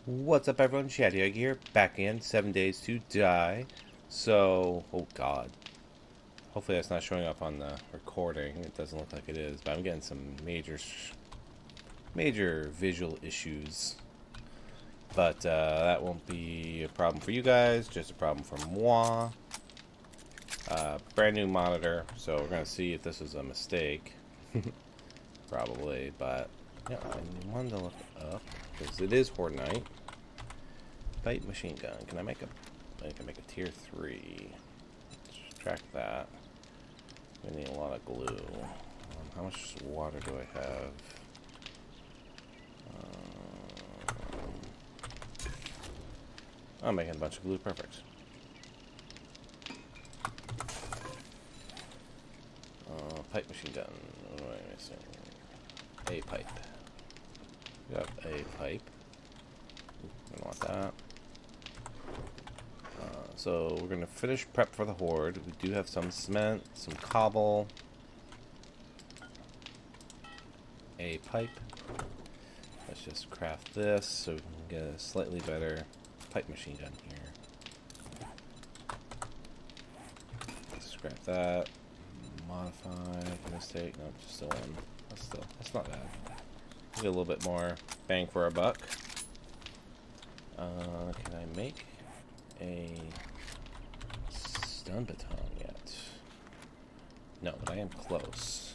What's up, everyone? Shaddy Egg here, back in 7 Days to Die. So, oh god. Hopefully that's not showing up on the recording. It doesn't look like it is, but I'm getting some major visual issues. But that won't be a problem for you guys, just a problem for moi. Brand new monitor, so we're going to see if this is a mistake. Probably, but yeah, I wanted to look up, because it is Horde Night. Light machine gun. Can I make a? I can make a tier 3. Let's track that. We need a lot of glue. How much water do I have? I'm making a bunch of glue. Perfect. Pipe machine gun. What am I missing? A pipe. We got a pipe. I don't want that. So we're going to finish prep for the horde. We do have some cement, some cobble, a pipe. Let's just craft this so we can get a slightly better pipe machine gun here. Let's scrap that. Modify, mistake. No, just still one. That's not bad. Get a little bit more bang for our buck. Can I make a stun baton yet? No, but I am close.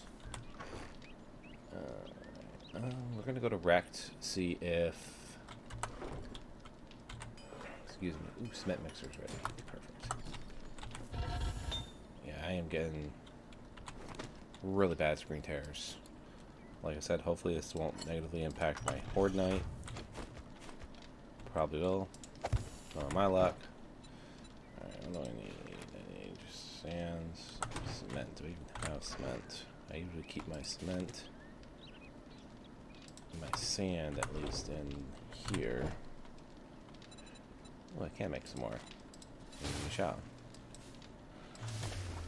We're gonna go to Rect, see if. Excuse me. Ooh, cement mixer's ready. Perfect. Yeah, I am getting really bad screen tears. Like I said, hopefully this won't negatively impact my horde night. Probably will. Not my luck. Alright, what do I need? I need just sands, cement. Do I even have cement? I usually keep my cement, my sand at least, in here. Oh, I can make some more. Give me a shot.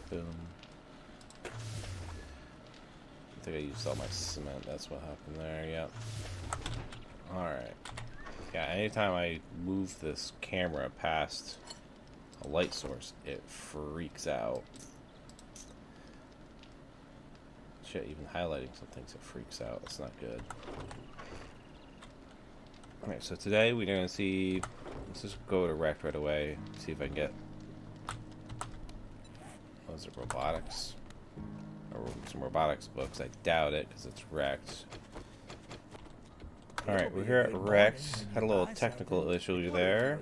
Boom. I think I used all my cement. That's what happened there. Yep. Alright. Yeah, anytime I move this camera past a light source, it freaks out. Shit, even highlighting some things, it freaks out. It's not good. Alright, so today we're going to see... Let's just go to Rect right away. See if I can get... What is it, robotics? Or some robotics books. I doubt it, because it's Rect. Alright, we're here at Rect. Had a little technical issue there.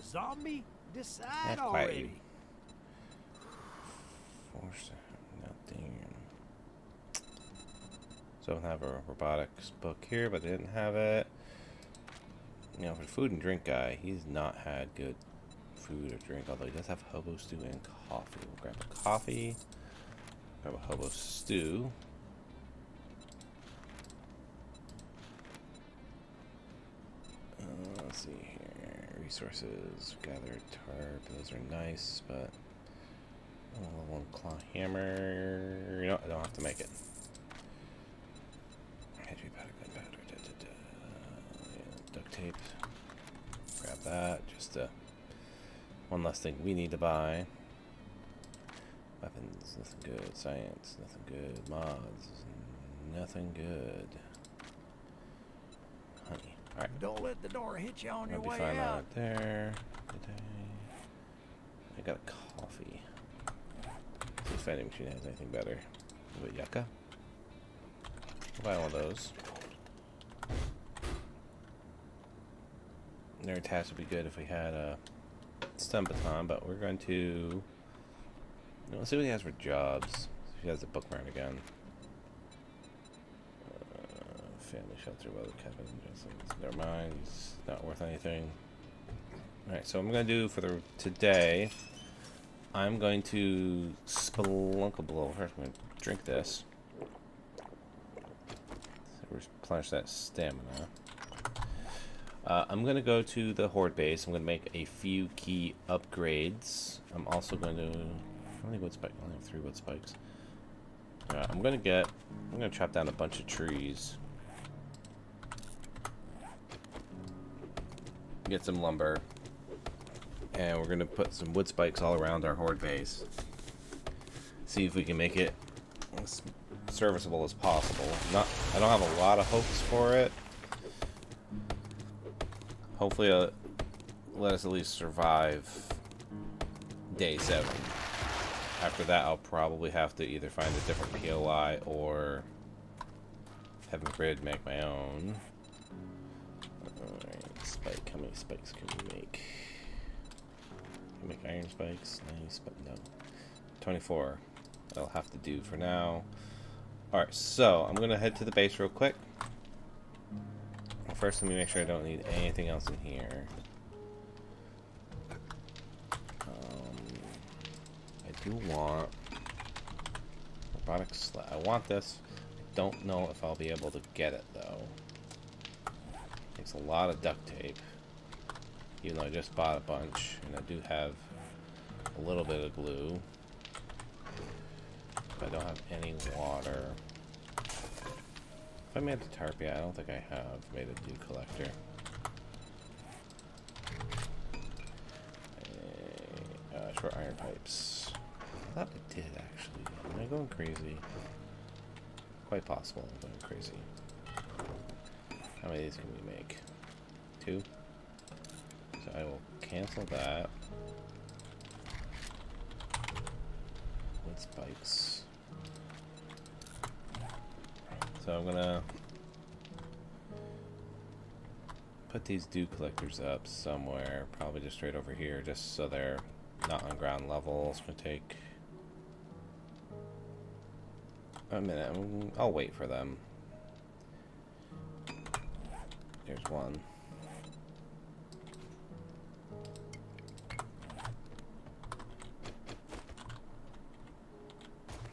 Decide already. Nothing. So I have a robotics book here, but they didn't have it. You know, for food and drink guy, he's not had good food or drink, although he does have hobo stew and coffee. We'll grab a coffee, grab a hobo stew. Let's see here. Resources, gather tarp, those are nice, but one claw hammer. You know, I don't have to make it. Heavy powder, gunpowder, duct tape. Grab that. Just one less thing we need to buy. Weapons, nothing good. Science, nothing good. Mods, nothing good. Honey. Alright. Don't let the door hit you on your I'll be way fine out. out there. I got a coffee. See if vending machine has anything better. A bit yucca. I'll buy one of those. Their attach would be good if we had a stun baton, but we're going to... Let's see what he has for jobs. See if he has a bookmark again. Family shelter, weather cabin. Never mind. He's not worth anything. Alright, so what I'm going to do for today, I'm going to spelunkable. First, I'm going to drink this. So replenish that stamina. I'm going to go to the horde base. I'm going to make a few key upgrades. I'm also going to... How many wood spikes? I only have 3 wood spikes. I'm going to chop down a bunch of trees. get some lumber, and we're gonna put some wood spikes all around our horde base. See if we can make it as serviceable as possible. I don't have a lot of hopes for it. Hopefully it'll let us at least survive day 7. After that, I'll probably have to either find a different POI or have a grid make my own. Alright, spike. How many spikes can we make? Can we make iron spikes? Nice, but no. 24. That'll have to do for now. Alright, so I'm gonna head to the base real quick. First, let me make sure I don't need anything else in here. I do want robotic sled. I want this. I don't know if I'll be able to get it though. Takes a lot of duct tape. Even though I just bought a bunch, and I do have a little bit of glue. But I don't have any water. If I made a tarp, yeah, I don't think I have made a dew collector. Short iron pipes. I thought I did actually. Am I going crazy? Quite possible I'm going crazy. How many of these can we make? 2? So I will cancel that. Wood spikes. So I'm gonna put these dew collectors up somewhere, probably just straight over here, just so they're not on ground level. It's gonna take a minute. I'll wait for them. There's one.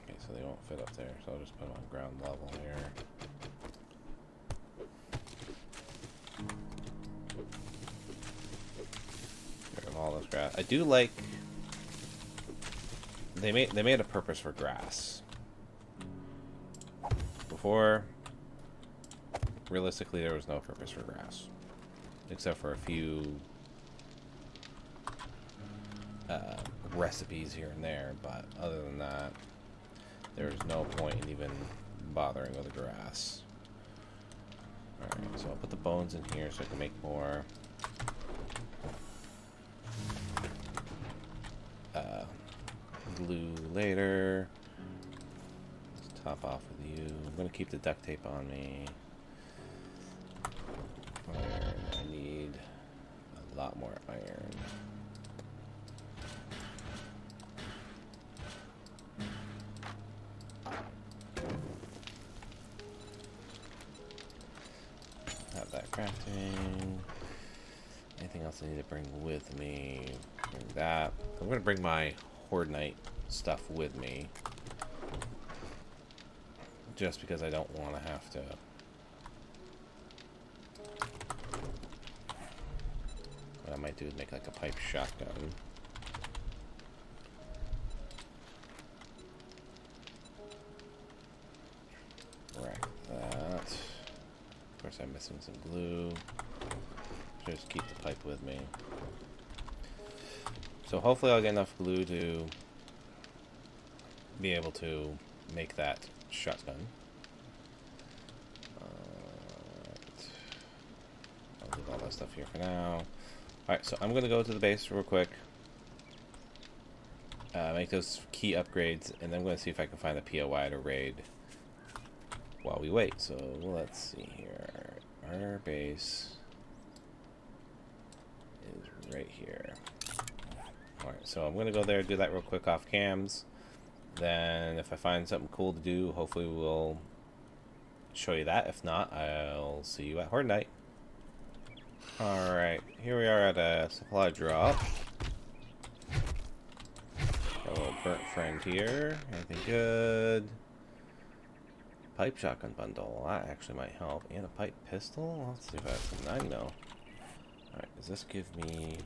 Okay, so they won't fit up there, so I'll just put them on ground level here. Get rid of all this grass. I do like they made a purpose for grass. Before, realistically, there was no purpose for grass, except for a few recipes here and there. But other than that, there's no point in even bothering with the grass. Alright, so I'll put the bones in here so I can make more glue later. Let's top off with you. I'm going to keep the duct tape on me. Iron. I need a lot more iron. Have that crafting. Anything else I need to bring with me? Bring that. I'm going to bring my Horde Night stuff with me. Just because I don't want to have to. What I might do is make like a pipe shotgun. Rack that. Of course, I'm missing some glue. Just keep the pipe with me. So hopefully I'll get enough glue to be able to make that shotgun. I'll leave all that stuff here for now. Alright, so I'm going to go to the base real quick. Make those key upgrades, and then I'm going to see if I can find a POI to raid while we wait. So let's see here. Our base is right here. Alright, so I'm going to go there, do that real quick off cams. Then if I find something cool to do, hopefully we'll show you that. If not, I'll see you at Horde Night. Alright, here we are at a supply drop. Got a little burnt friend here. Anything good? Pipe shotgun bundle. That actually might help. And a pipe pistol? Let's see if I have something. I know. Alright, does this give me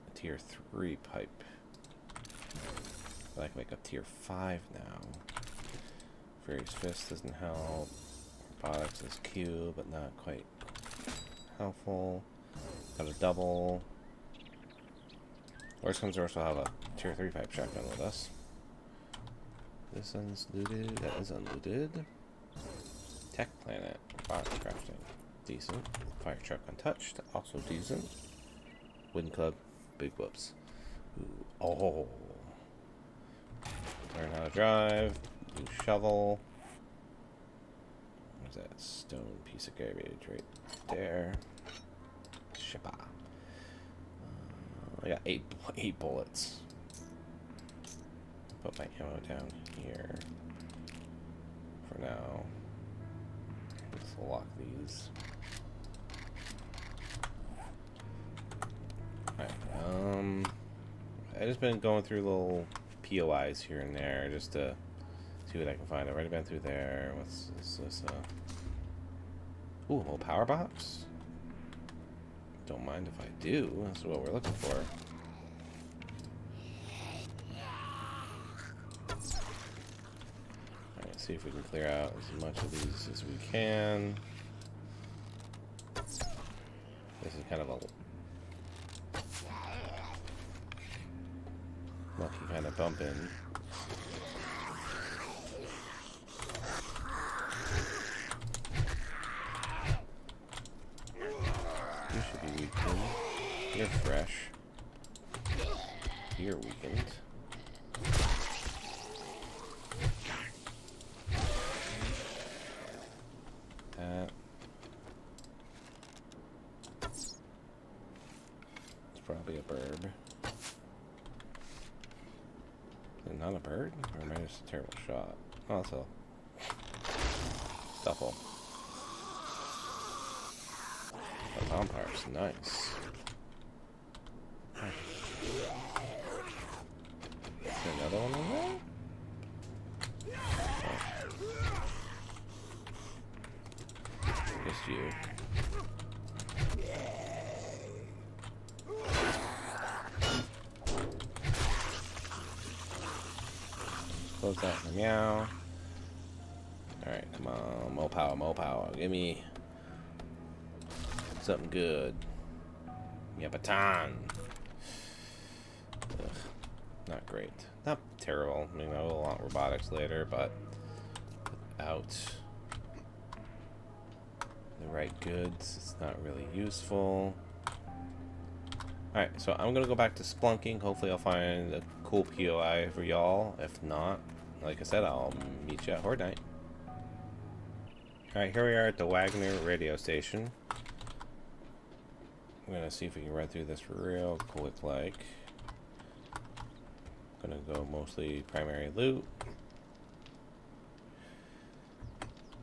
a tier 3 pipe? I can make a tier 5 now. Furious Fist doesn't help. Robotics is Q, but not quite helpful. Got a double. Worst comes to worst, we'll have a tier 3 pipe shotgun with us. This one's looted. That is unlooted. Tech planet. Box crafting. Decent. Fire truck untouched. Also decent. Wooden club. Big whoops. Ooh. Oh. Learn how to drive. New shovel. Where's that stone piece of garbage right there? Shippa. I got eight bullets. Put my ammo down here for now. Let's lock these. Alright, I just been going through little POIs here and there just to see what I can find. I've already been through there. What's this? Ooh, a little power box. Don't mind if I do. That's what we're looking for. Alright, see if we can clear out as much of these as we can. This is kind of a lucky kind of bump in. You should be weakened. You're fresh. You're weakened. It's probably a bird. Is it not a bird? Or am I just a terrible shot? Oh, it's a duffel. A vampire's nice. Is there another one in there? Oh. Just you. Close that for meow. Alright, come on. Mo power. Give me something good. Yeah, baton. Ugh, not great. Not terrible. I mean, I will want robotics later, but without the right goods, it's not really useful. Alright, so I'm gonna go back to splunking. Hopefully I'll find a cool POI for y'all. If not, like I said, I'll meet you at Horde Night. Alright, here we are at the Wagner radio station. I'm gonna see if we can run through this real quick like. Gonna go mostly primary loot.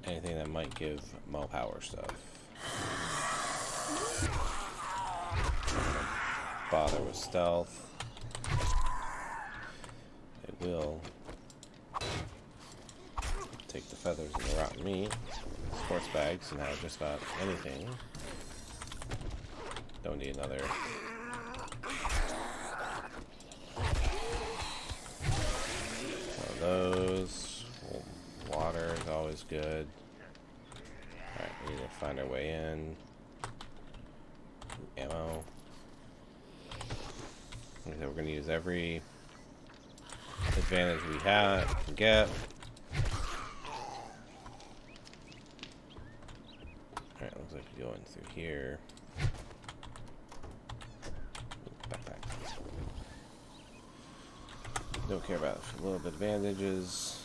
Anything that might give Mo power stuff. Bother with stealth. It will take the feathers and the rotten meat. Sports bags and have just about anything. Don't need another. One of those. Water is always good. Alright, we need to find our way in. Ammo. Like I said, we're going to use every advantage we can get. Alright, looks like we go in through here. Backpack. Don't care about a little bit of bandages.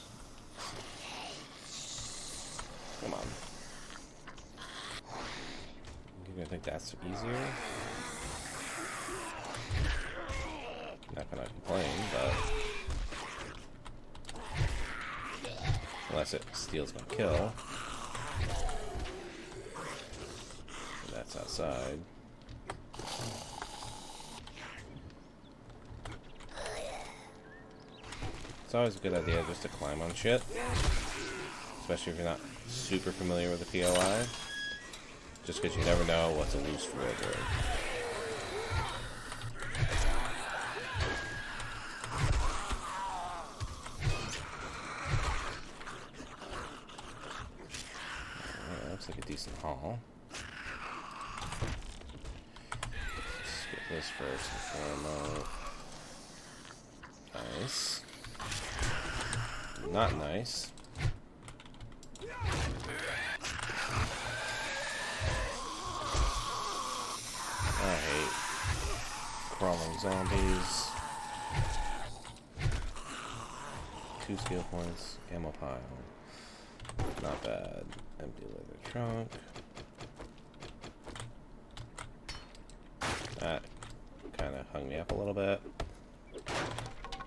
Come on. You're gonna think that's easier? Not gonna complain, but unless it steals my kill. That's outside. It's always a good idea just to climb on shit, especially if you're not super familiar with the POI, just because you never know what's a loose wood or looks like a decent haul. this first and foremost. Nice. Not nice. I hate crawling zombies. 2 skill points. Ammo pile. Not bad. Empty leather trunk. That kind of hung me up a little bit.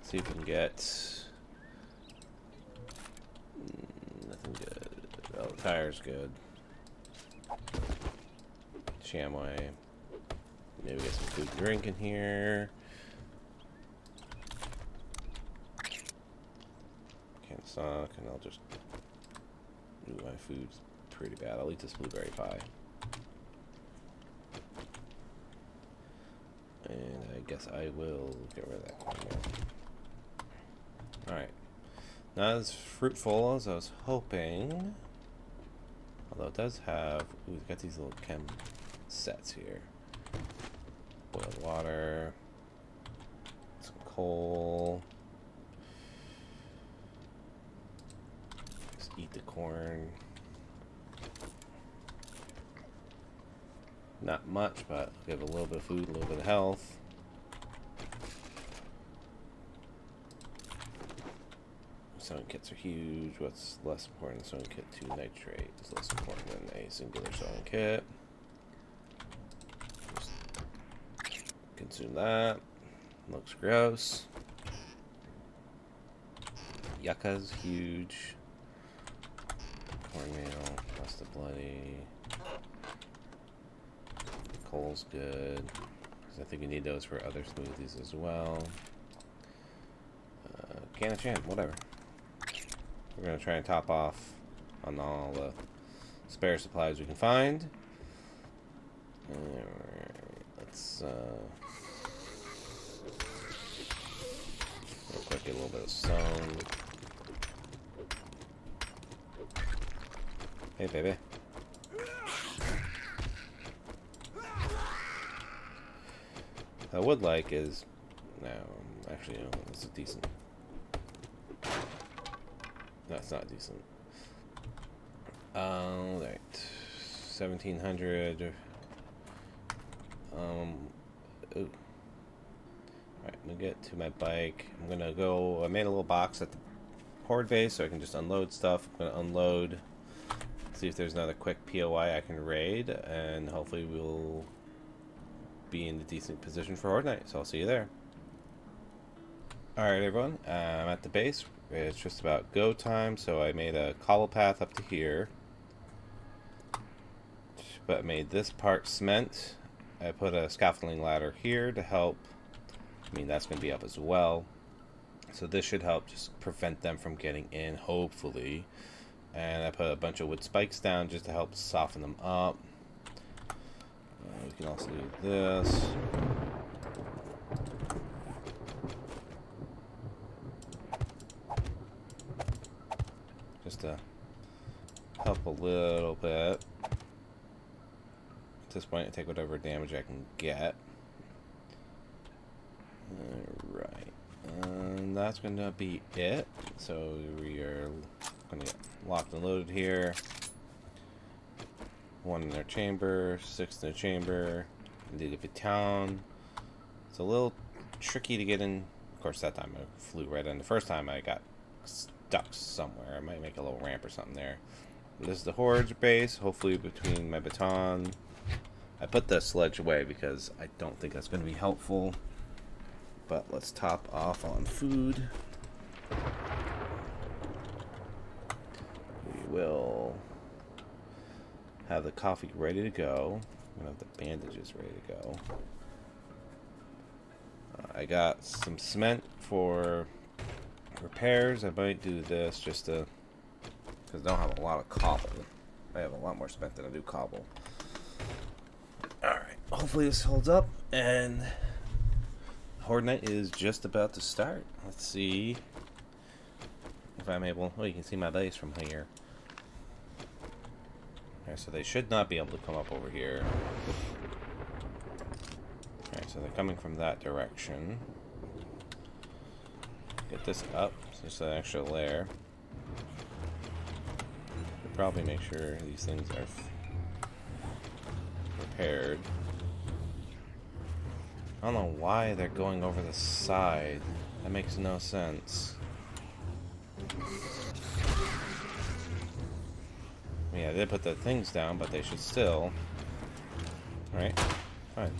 See if we can get nothing good. Oh, tire's good. Chamois. Maybe get some food and drink in here. Can't suck, and I'll just. Ooh, my food's pretty bad. I'll eat this blueberry pie. And I guess I will get rid of that cornmeal. Alright. Not as fruitful as I was hoping. Although it does have... Ooh, it's got these little chem sets here. Boiled water. Some coal. Just eat the corn. Not much, but we have a little bit of food, a little bit of health. Sewing kits are huge. What's less important than sewing kit 2 nitrate is less important than a singular sewing kit. Just consume that. Looks gross. Yucca's huge. Cornmeal, plus the bloody. Coal's good. I think we need those for other smoothies as well. Can of jam, whatever. We're going to try and top off on all the spare supplies we can find. Alright, let's real quick get a little bit of stone. Hey, baby. I would like is... No, actually, no, this is decent. That's not decent. Alright. 1700. Ooh. Alright, I'm gonna get to my bike. I'm gonna go... I made a little box at the hoard base so I can just unload stuff. I'm gonna unload. See if there's another quick POI I can raid. And hopefully we'll be in a decent position for Horde Night. So I'll see you there. Alright everyone, I'm at the base. It's just about go time, so I made a cobble path up to here. But I made this part cement. I put a scaffolding ladder here to help. I mean, that's going to be up as well. So this should help just prevent them from getting in, hopefully. And I put a bunch of wood spikes down just to help soften them up. We can also do this. Just to help a little bit. At this point, I take whatever damage I can get. Alright. And that's going to be it. So we are going to get locked and loaded here. 1 in their chamber, 6 in their chamber. Need a baton. It's a little tricky to get in. Of course, that time I flew right in. The first time I got stuck somewhere. I might make a little ramp or something there. This is the Horde's base. Hopefully between my baton. I put the sledge away because I don't think that's going to be helpful. But let's top off on food. We will have the coffee ready to go. I'm going to have the bandages ready to go. I got some cement for repairs. I might do this just to, because I don't have a lot of cobble. I have a lot more cement than I do cobble. Alright, hopefully this holds up, and Horde Night is just about to start. Let's see if I'm able... Oh, you can see my base from here. Alright, so they should not be able to come up over here. Alright, So they're coming from that direction. Get this up, so just an extra layer. Should probably make sure these things are repaired. I don't know why they're going over the side. That makes no sense. Yeah, they put the things down, but they should still. Alright, fine.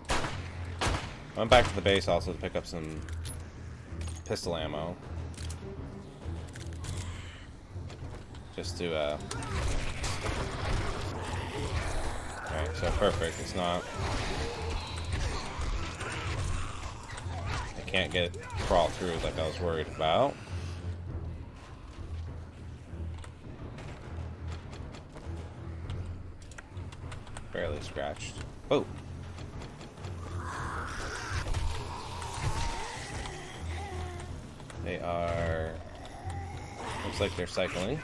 I went back to the base also to pick up some pistol ammo. Just to, Alright, so perfect. It's not... I can't get it crawl through like I was worried about. Barely scratched. Oh! They are... Looks like they're cycling.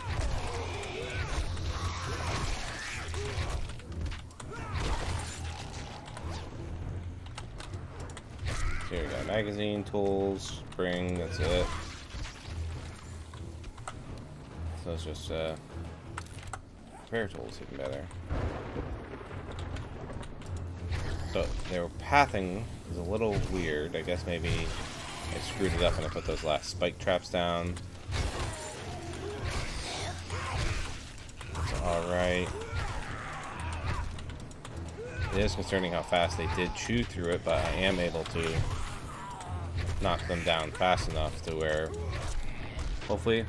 Here we go. Magazine, tools, spring, that's it. So it's just, repair tools even better. So their pathing is a little weird. I guess maybe I screwed it up when I put those last spike traps down. It's alright. It is concerning how fast they did chew through it, but I am able to knock them down fast enough to where hopefully...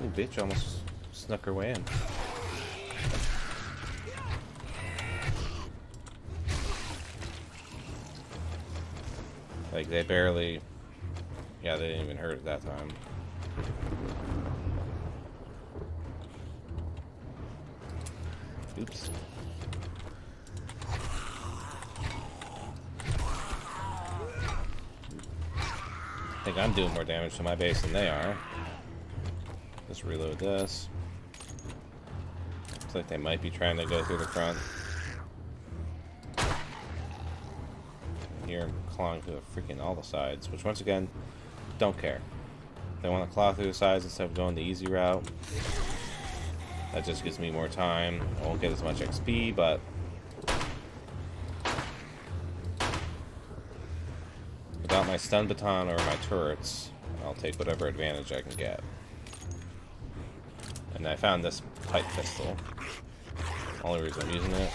Ooh, bitch almost snuck her way in. Like, they barely... Yeah, they didn't even hurt at that time. Oops. I think I'm doing more damage to my base than they are. Just reload this. Looks like they might be trying to go through the front. Here I'm clawing through freaking all the sides, which once again, don't care. If they want to claw through the sides instead of going the easy route, that just gives me more time. I won't get as much XP, but without my stun baton or my turrets, I'll take whatever advantage I can get. And I found this pipe pistol. Only reason I'm using it.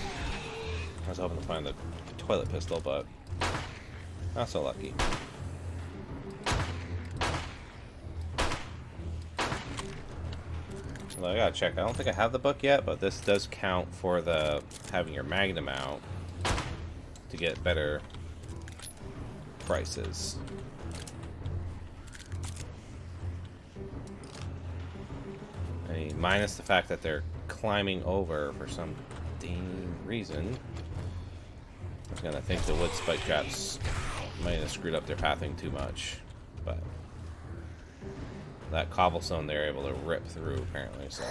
I was hoping to find the toilet pistol, but not so lucky. Well, I gotta check. I don't think I have the book yet, but this does count for the having your magnum out to get better prices. I mean, minus the fact that they're climbing over for some dang reason. I was gonna think the wood spike traps might have screwed up their pathing too much, but that cobblestone they're able to rip through apparently. So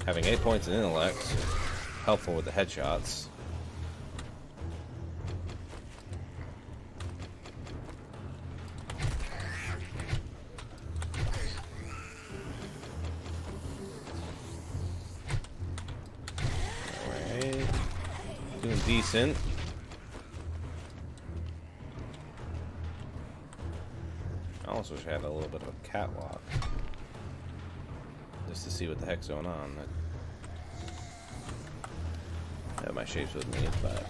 having 8 points in intellect, helpful with the headshots. Alright, doing decent. I also wish I had a little bit of a catwalk just to see what the heck's going on. I have my shapes with me, but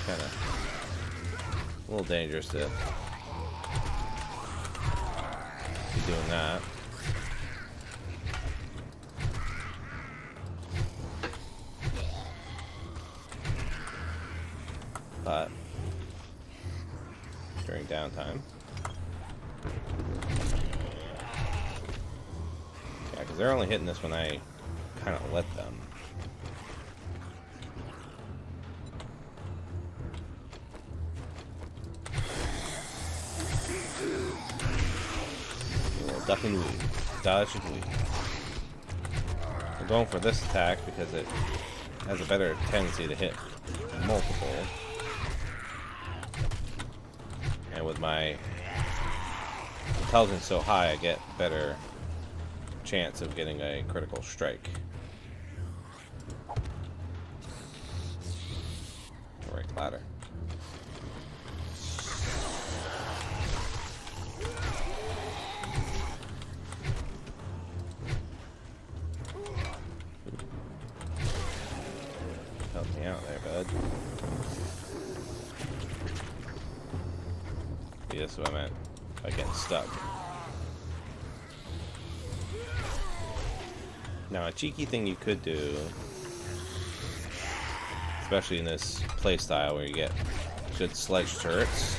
kind of a little dangerous to be doing that. But during downtime. Yeah, because they're only hitting this when I kind of let them. Duck and weave. Dodge and weave. I'm going for this attack because it has a better tendency to hit multiple. And with my intelligence so high, I get better chance of getting a critical strike. Right ladder. Help me out there, bud. See, that's what I meant by getting stuck. Now, a cheeky thing you could do, especially in this playstyle where you get good sledge turrets,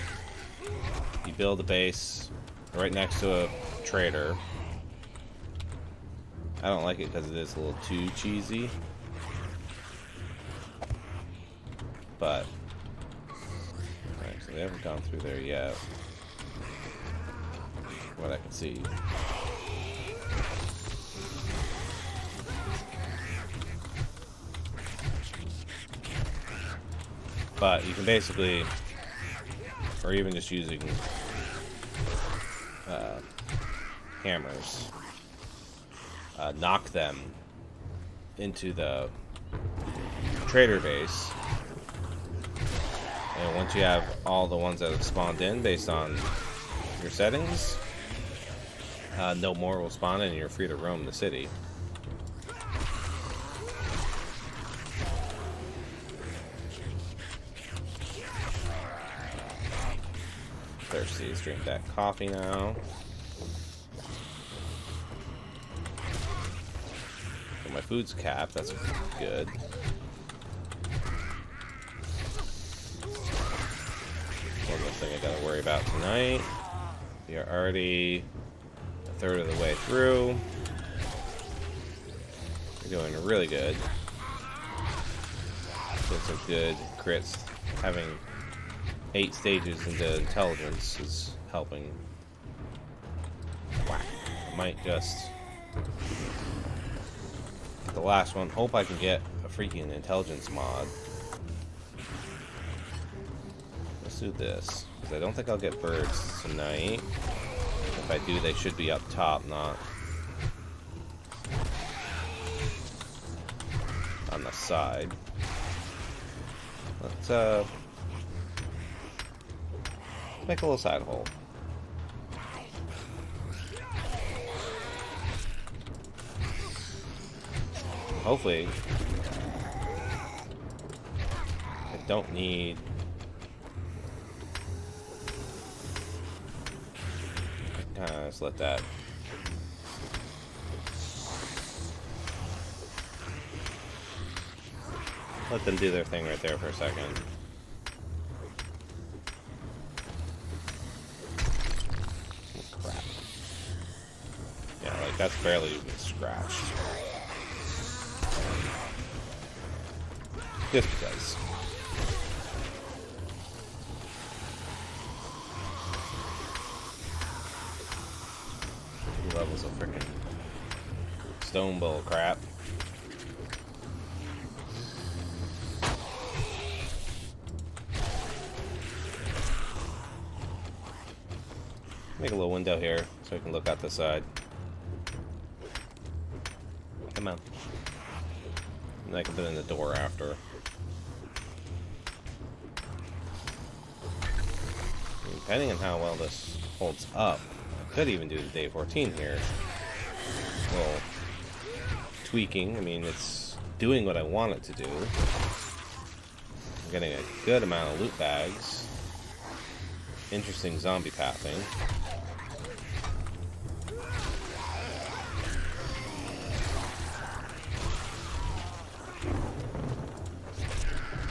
you build a base right next to a trader. I don't like it because it is a little too cheesy, but alright, so they haven't gone through there yet, what I can see. But you can basically, or even just using hammers, knock them into the trader base. And once you have all the ones that have spawned in based on your settings, no more will spawn in and you're free to roam the city. Thirsty, let's drink that coffee now. So my food's capped, that's good. One more thing I gotta worry about tonight. We are already a third of the way through. We're doing really good. Doing some good crits. Having 8 stages into intelligence is helping. Whack. I might just get the last one. Hope I can get a freaking intelligence mod. Let's do this, because I don't think I'll get birds tonight. If I do, they should be up top, not on the side. Let's make a little side hole. Hopefully, I don't need just let that. Let them do their thing right there for a second. Crap. Yeah, like that's barely even scratched. Just because. Levels of freaking stone bull crap. Make a little window here so we can look out the side. Come on. And I can put in the door after. Depending on how well this holds up, I could even do the day 14 here. A little tweaking. I mean, it's doing what I want it to do. I'm getting a good amount of loot bags. Interesting zombie pathing.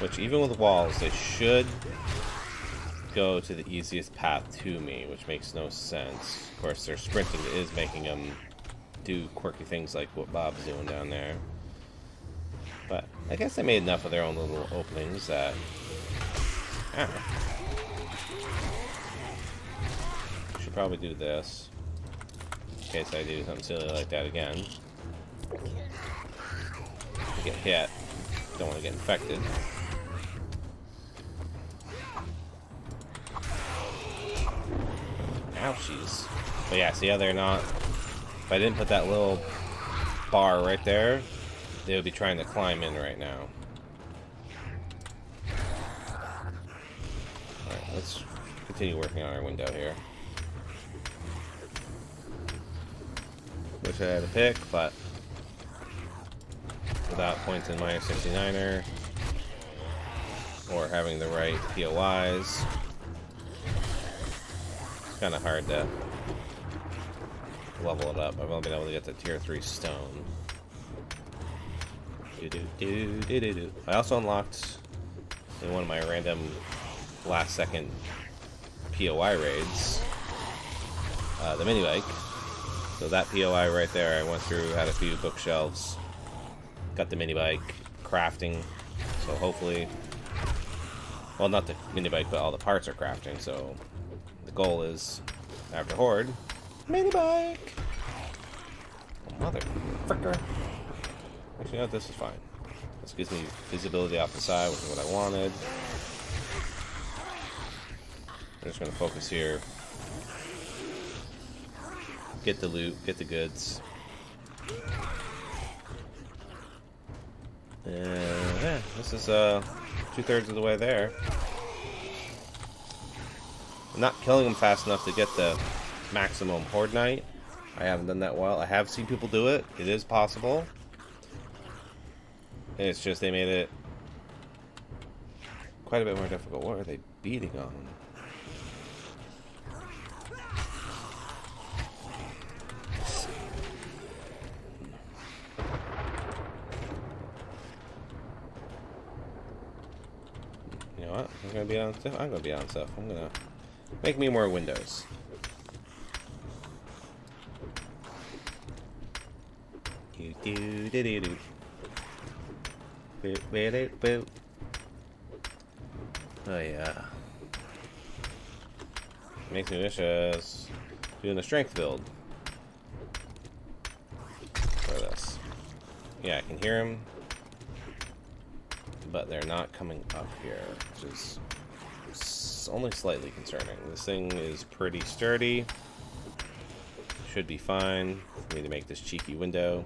Which, even with walls, they should go to the easiest path to me, which makes no sense. Of course, their sprinting is making them do quirky things like what Bob's doing down there. But I guess they made enough of their own little openings that... I don't know. Should probably do this. In case I do something silly like that again. get hit. Don't want to get infected. Ouchies. But yeah, see how they're not... If I didn't put that little bar right there, they would be trying to climb in right now. Alright, let's continue working on our window here. Wish I had a pick, but without points in minor 69er or having the right POIs, it's kind of hard to level it up. I've only been able to get to tier 3 stone. I also unlocked in one of my random last second POI raids the mini bike. So that POI right there, I went through, had a few bookshelves, got the mini bike, crafting. So hopefully, well, not the mini bike, but all the parts are crafting. So the goal is, after Horde, mini bike. Oh, mother fricker. Actually, you know what? This is fine. This gives me visibility off the side, which is what I wanted. I'm just going to focus here. Get the loot, get the goods. And yeah, this is 2/3 of the way there. I'm not killing them fast enough to get the maximum Horde Night. I haven't done that well. I have seen people do it. It is possible. It's just they made it quite a bit more difficult. What are they beating on? You know what? I'm gonna be on stuff. I'm gonna be on stuff. I'm gonna make me more windows. Do. Boop. Oh yeah. Makes me wish I was doing the strength build for this. Yeah, I can hear them, but they're not coming up here, which is only slightly concerning. This thing is pretty sturdy. Should be fine for me to make this cheeky window.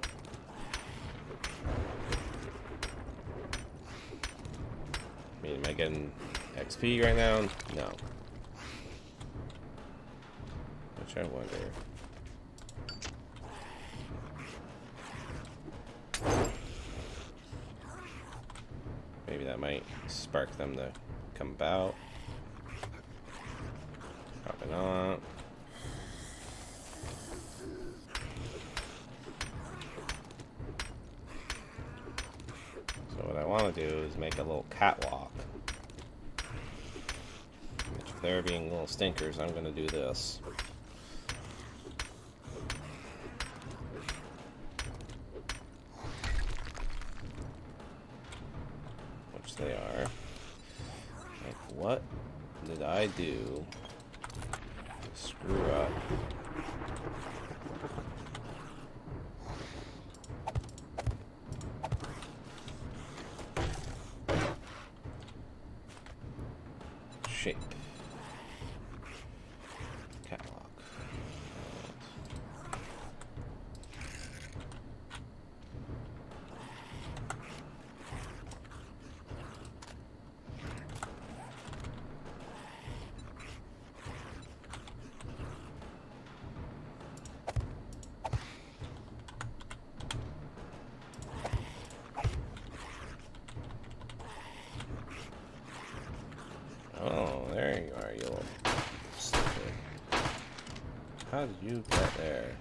Am I getting XP right now? No. Which I wonder. Maybe that might spark them to come about. Probably not. So what I want to do is make a little catwalk. If they're being little stinkers, I'm going to do this. Which they are. Like, what did I do to screw up? Shape. Catwalk. Oh, there you are, you little stupid. How did you get there?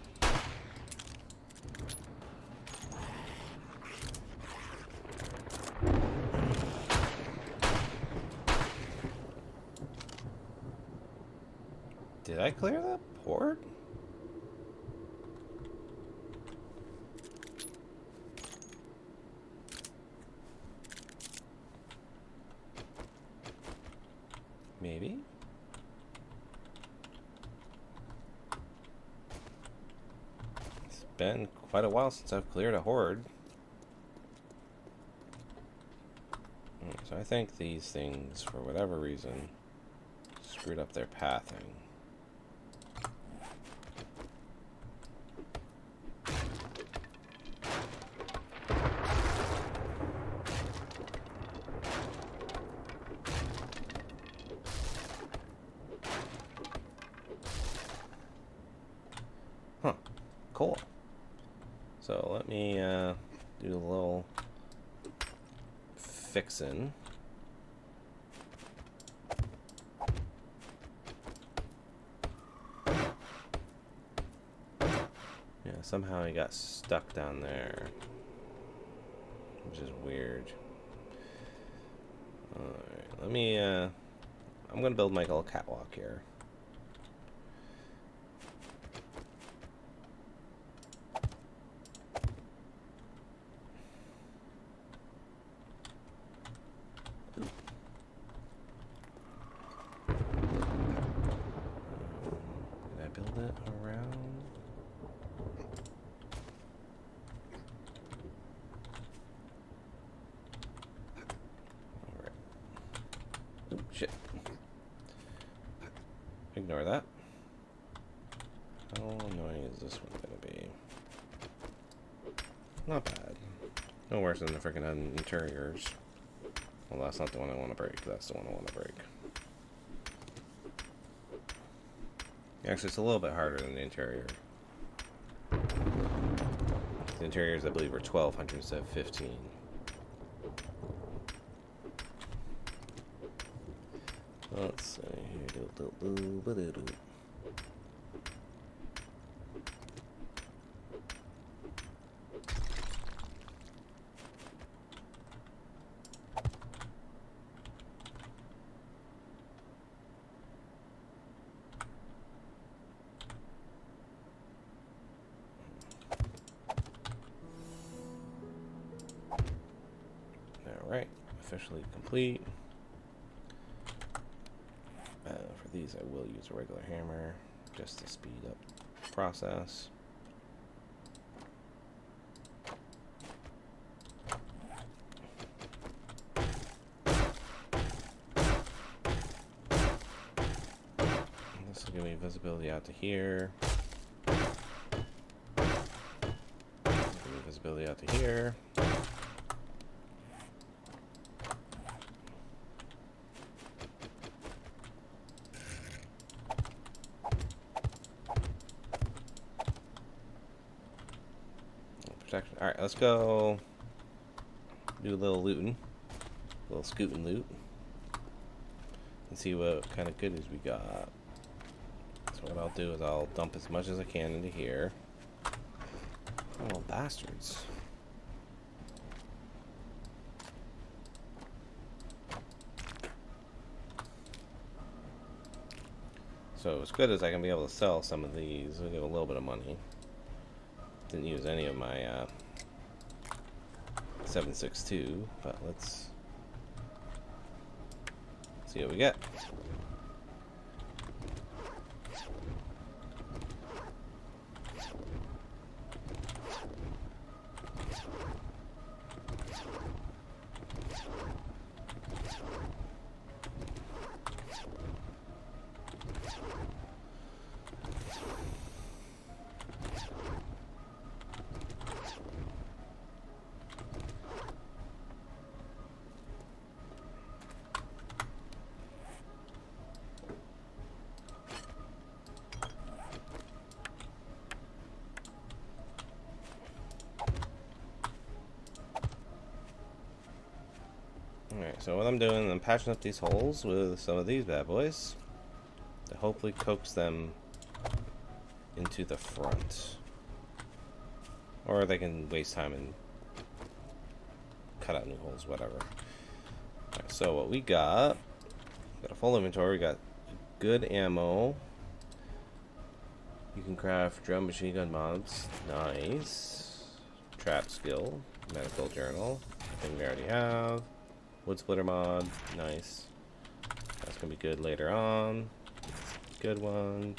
Did I clear that port? Maybe? It's been quite a while since I've cleared a horde. So I think these things, for whatever reason, screwed up their pathing. Huh. Cool. So let me do a little fixin'. Yeah, somehow he got stuck down there, which is weird. Alright, let me, I'm gonna build my little catwalk here. Did I build it around? Alright. Oop, shit. Ignore that. How annoying is this one gonna be? Not bad. No worse than the freaking interiors. Well, that's not the one I want to break. That's the one I want to break. Actually, it's a little bit harder than the interior. The interiors, I believe, were 1,200 instead of 15. Let's see here. Alright, officially complete. For these I will use a regular hammer just to speed up the process. This will give me visibility out to here. Give me visibility out to here. Alright, let's go do a little looting. A little scooting loot. And see what kind of goodies we got. So what I'll do is I'll dump as much as I can into here. Oh, little bastards. So as good as I can be able to sell some of these, I'll get a little bit of money. Didn't use any of my 7.62, but let's see what we get. Alright, so what I'm doing, I'm patching up these holes with some of these bad boys to hopefully coax them into the front. Or they can waste time and cut out new holes, whatever. Alright, so what we got a full inventory, we got good ammo. You can craft drum machine gun mods, nice. Trap skill, medical journal, I think we already have. Wood splitter mod, nice. That's gonna be good later on. Good one.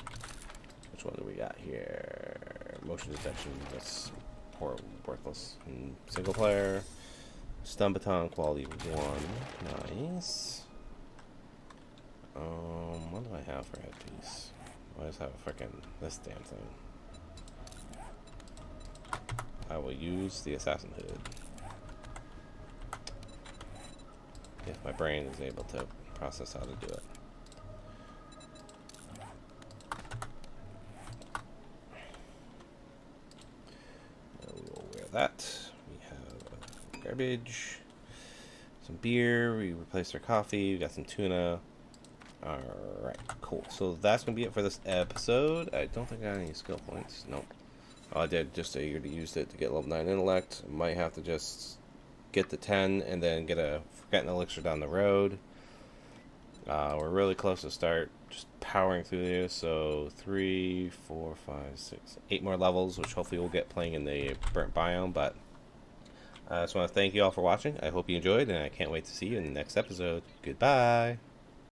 Which one do we got here? Motion detection, that's worthless in single player. Stun baton quality 1. Nice. What do I have for headpiece? I just have a freaking this damn thing. I will use the assassin hood. If my brain is able to process how to do it. We will wear that. We have garbage, some beer. We replaced our coffee. We got some tuna. Alright, cool. So that's going to be it for this episode. I don't think I got any skill points. Nope. I did just eager to use it to get level 9 intellect. Might have to just get the 10 and then get a forgotten elixir down the road. We're really close to start just powering through this. So 3, 4, 5, 6, 8 more levels, which hopefully we'll get playing in the burnt biome. But I just want to thank you all for watching. I hope you enjoyed, and I can't wait to see you in the next episode. Goodbye.